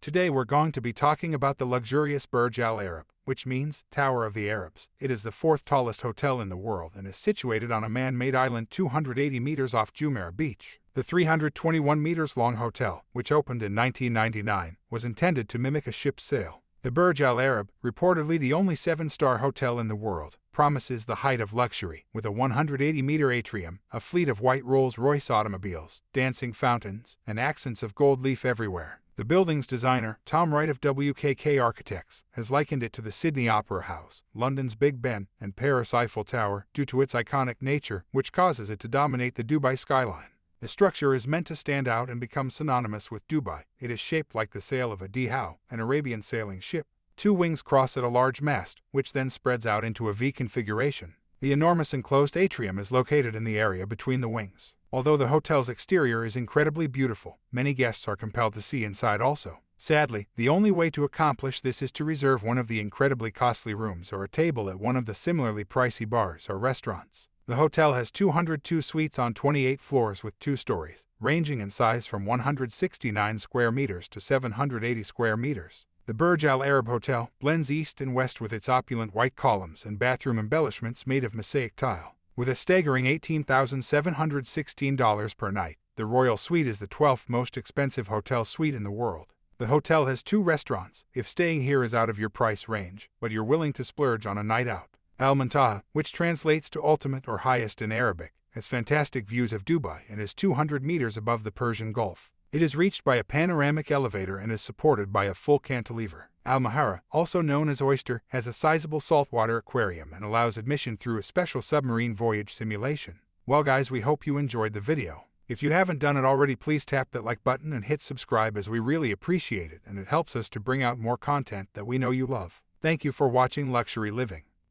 Today we're going to be talking about the luxurious Burj Al Arab, which means Tower of the Arabs. It is the fourth tallest hotel in the world and is situated on a man-made island 280 meters off Jumeirah Beach. The 321 meters long hotel, which opened in 1999, was intended to mimic a ship's sail. The Burj Al Arab, reportedly the only 7-star hotel in the world, promises the height of luxury, with a 180-meter atrium, a fleet of white Rolls Royce automobiles, dancing fountains, and accents of gold leaf everywhere. The building's designer, Tom Wright of WKK Architects, has likened it to the Sydney Opera House, London's Big Ben, and Paris' Eiffel Tower due to its iconic nature, which causes it to dominate the Dubai skyline. The structure is meant to stand out and become synonymous with Dubai. It is shaped like the sail of a dhow, an Arabian sailing ship. 2 wings cross at a large mast, which then spreads out into a V configuration. The enormous enclosed atrium is located in the area between the wings. Although the hotel's exterior is incredibly beautiful, many guests are compelled to see inside also. Sadly, the only way to accomplish this is to reserve one of the incredibly costly rooms or a table at one of the similarly pricey bars or restaurants. The hotel has 202 suites on 28 floors with 2 stories, ranging in size from 169 square meters to 780 square meters. The Burj Al Arab Hotel blends east and west with its opulent white columns and bathroom embellishments made of mosaic tile. With a staggering $18,716 per night, the Royal Suite is the 12th most expensive hotel suite in the world. The hotel has 2 restaurants, if staying here is out of your price range, but you're willing to splurge on a night out. Al Muntaha, which translates to ultimate or highest in Arabic, has fantastic views of Dubai and is 200 meters above the Persian Gulf. It is reached by a panoramic elevator and is supported by a full cantilever. Al Mahara, also known as Oyster, has a sizable saltwater aquarium and allows admission through a special submarine voyage simulation. Well guys, we hope you enjoyed the video. If you haven't done it already, please tap that like button and hit subscribe, as we really appreciate it and it helps us to bring out more content that we know you love. Thank you for watching Luxury Living.